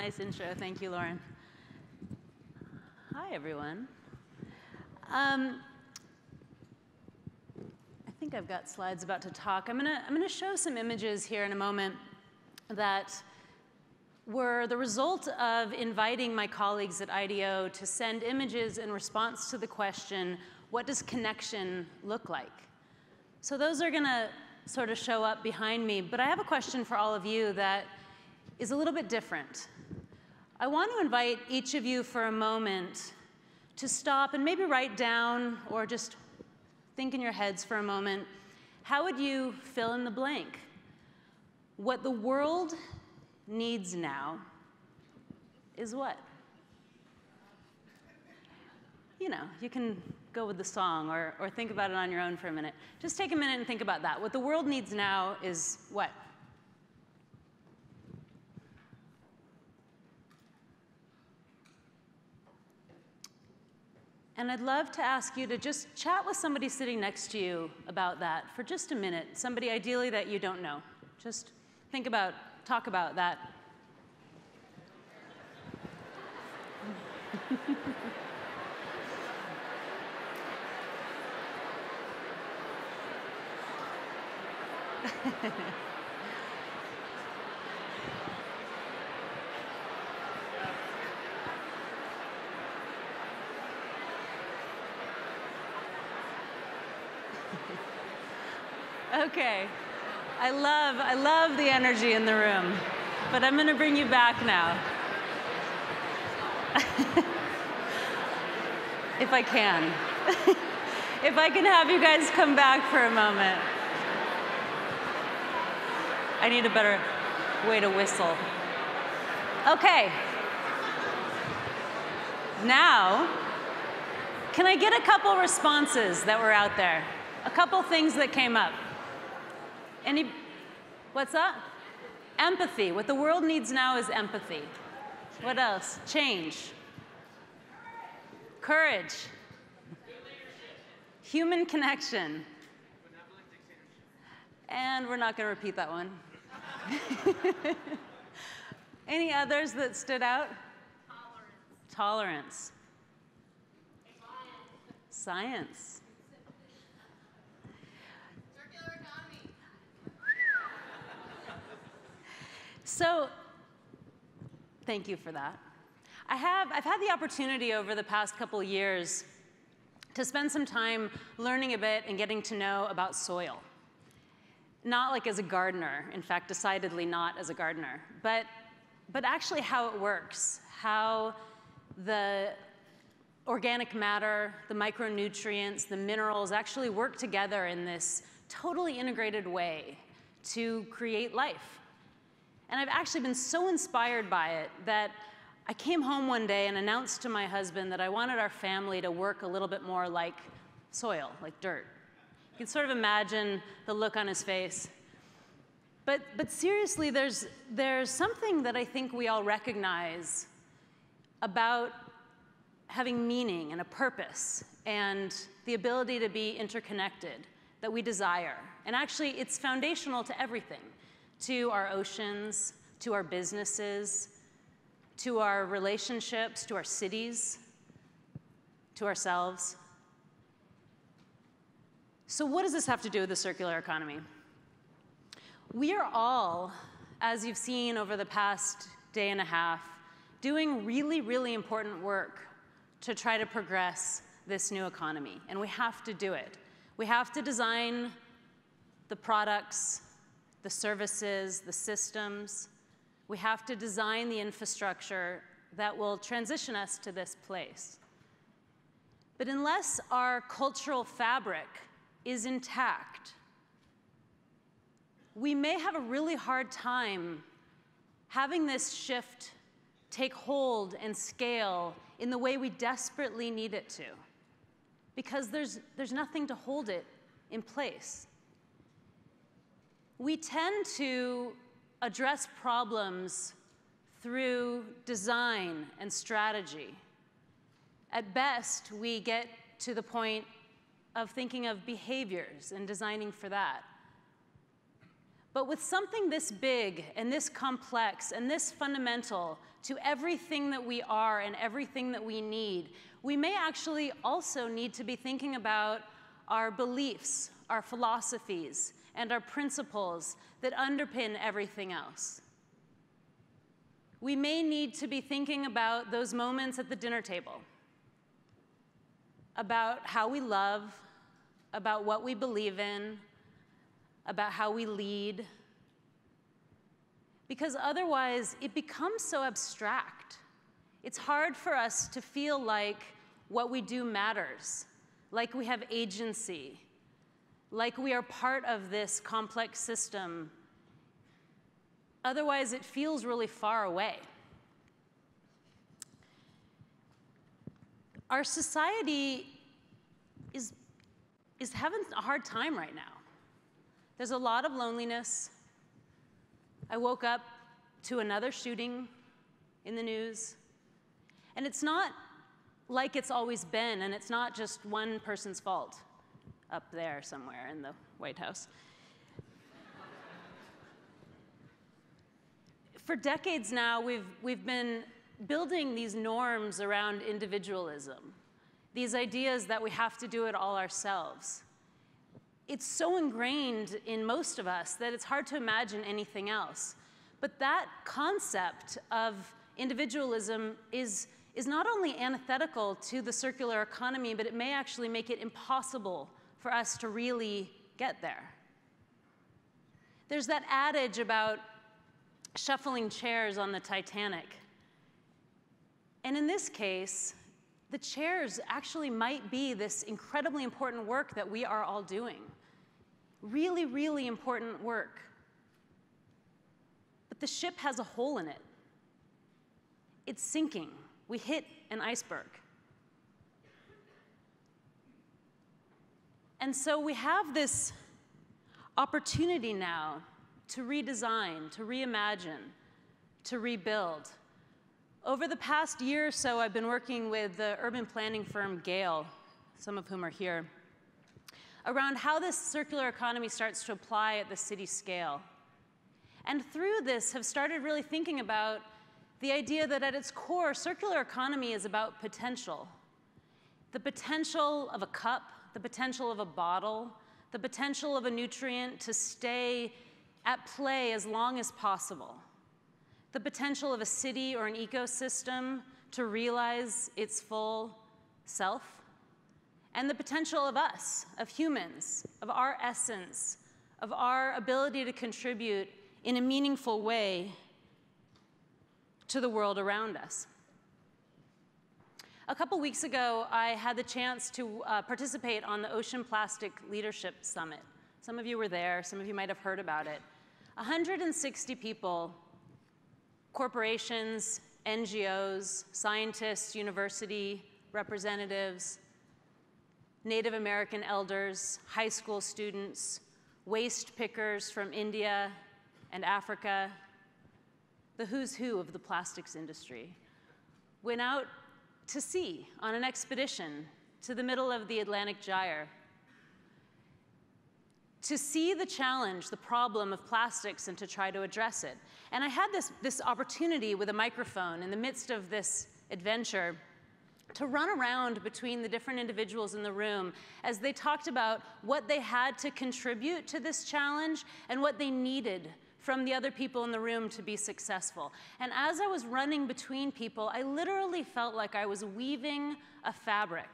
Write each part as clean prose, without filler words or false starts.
nice intro. Thank you, Lauren. Hi, everyone. I think I've got slides about to talk. I'm gonna show some images here in a moment that were the result of inviting my colleagues at IDEO to send images in response to the question, what does connection look like? So those are gonna sort of show up behind me, but I have a question for all of you that is a little bit different. I want to invite each of you for a moment to stop and maybe write down or just think in your heads for a moment, how would you fill in the blank? What the world needs now is what? You know, you can go with the song or think about it on your own for a minute. Just take a minute and think about that. What the world needs now is what? And I'd love to ask you to just chat with somebody sitting next to you about that for just a minute, somebody ideally that you don't know. Just think about, talk about that. Okay, I love the energy in the room, but I'm gonna bring you back now. If I can. If I can have you guys come back for a moment. I need a better way to whistle. Okay. Now, can I get a couple responses that were out there? A couple things that came up. What's up? Empathy. What the world needs now is empathy. What else? Change. Courage. Human connection. And we're not going to repeat that one. Any others that stood out? Tolerance. Science. Circular economy. So, thank you for that. I've had the opportunity over the past couple of years to spend some time learning a bit and getting to know about soil. Not like as a gardener, in fact, decidedly not as a gardener, but actually how it works, how the organic matter, the micronutrients, the minerals actually work together in this totally integrated way to create life. And I've actually been so inspired by it that I came home one day and announced to my husband that I wanted our family to work a little bit more like soil, like dirt. You can sort of imagine the look on his face. But seriously, there's something that I think we all recognize about having meaning and a purpose and the ability to be interconnected that we desire. And actually, it's foundational to everything, to our oceans, to our businesses, to our relationships, to our cities, to ourselves. So what does this have to do with the circular economy? We are all, as you've seen over the past day and a half, doing really, really important work to try to progress this new economy, and we have to do it. We have to design the products, the services, the systems. We have to design the infrastructure that will transition us to this place. But unless our cultural fabric is intact, we may have a really hard time having this shift take hold and scale in the way we desperately need it to, because there's nothing to hold it in place. We tend to address problems through design and strategy. At best, we get to the point of thinking of behaviors and designing for that. But with something this big and this complex and this fundamental to everything that we are and everything that we need, we may actually also need to be thinking about our beliefs, our philosophies, and our principles that underpin everything else. We may need to be thinking about those moments at the dinner table, about how we love, about what we believe in, about how we lead, because otherwise it becomes so abstract. It's hard for us to feel like what we do matters, like we have agency, like we are part of this complex system. Otherwise, it feels really far away. Our society is having a hard time right now. There's a lot of loneliness. I woke up to another shooting in the news. And it's not like it's always been, and it's not just one person's fault up there somewhere in the White House. For decades now, we've been building these norms around individualism, these ideas that we have to do it all ourselves. It's so ingrained in most of us that it's hard to imagine anything else. But that concept of individualism is not only antithetical to the circular economy, but it may actually make it impossible for us to really get there. There's that adage about shuffling chairs on the Titanic. And in this case, the chairs actually might be this incredibly important work that we are all doing. Really, really important work. But the ship has a hole in it. It's sinking. We hit an iceberg. And so we have this opportunity now to redesign, to reimagine, to rebuild. Over the past year or so, I've been working with the urban planning firm Gale, some of whom are here, around how this circular economy starts to apply at the city scale. And through this, have started really thinking about the idea that at its core, circular economy is about potential. The potential of a cup, the potential of a bottle, the potential of a nutrient to stay at play as long as possible. The potential of a city or an ecosystem to realize its full self. And the potential of us, of humans, of our essence, of our ability to contribute in a meaningful way to the world around us. A couple weeks ago, I had the chance to participate on the Ocean Plastic Leadership Summit. Some of you were there, some of you might have heard about it. 160 people, corporations, NGOs, scientists, university representatives, Native American elders, high school students, waste pickers from India and Africa, the who's who of the plastics industry, went out to sea on an expedition to the middle of the Atlantic Gyre to see the challenge, the problem of plastics, and to try to address it. And I had this opportunity with a microphone in the midst of this adventure to run around between the different individuals in the room as they talked about what they had to contribute to this challenge and what they needed from the other people in the room to be successful. And as I was running between people, I literally felt like I was weaving a fabric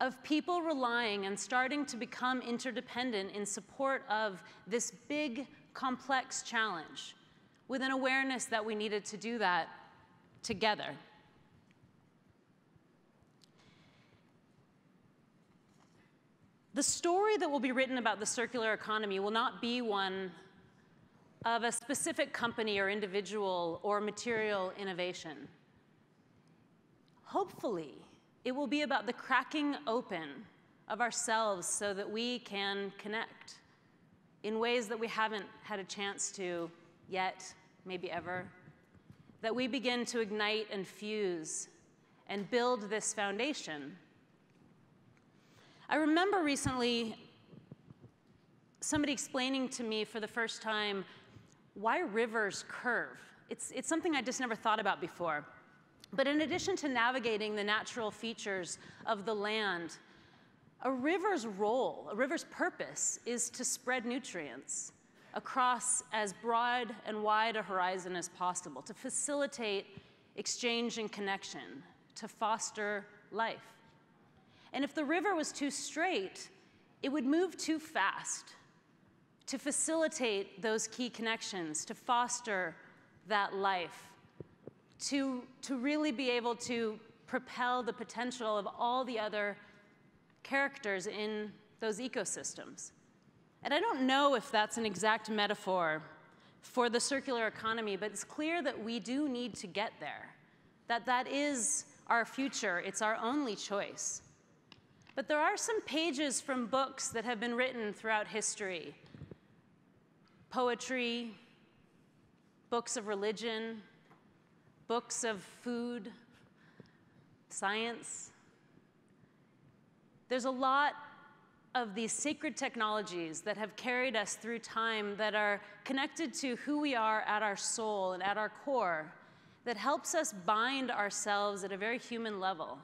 of people relying and starting to become interdependent in support of this big, complex challenge, with an awareness that we needed to do that together. The story that will be written about the circular economy will not be one of a specific company or individual or material innovation. Hopefully, it will be about the cracking open of ourselves so that we can connect in ways that we haven't had a chance to yet, maybe ever, that we begin to ignite and fuse and build this foundation. I remember recently somebody explaining to me for the first time why rivers curve. It's something I just never thought about before. But in addition to navigating the natural features of the land, a river's role, a river's purpose, is to spread nutrients across as broad and wide a horizon as possible, to facilitate exchange and connection, to foster life. And if the river was too straight, it would move too fast to facilitate those key connections, to foster that life, to really be able to propel the potential of all the other characters in those ecosystems. And I don't know if that's an exact metaphor for the circular economy, but it's clear that we do need to get there, that is our future, it's our only choice. But there are some pages from books that have been written throughout history, poetry, books of religion, books of food, science. There's a lot of these sacred technologies that have carried us through time that are connected to who we are at our soul and at our core, that helps us bind ourselves at a very human level.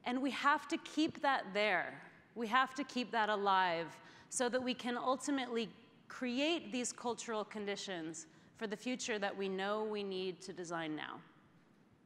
And we have to keep that there. We have to keep that alive so that we can ultimately create these cultural conditions for the future that we know we need to design now.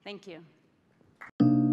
Thank you.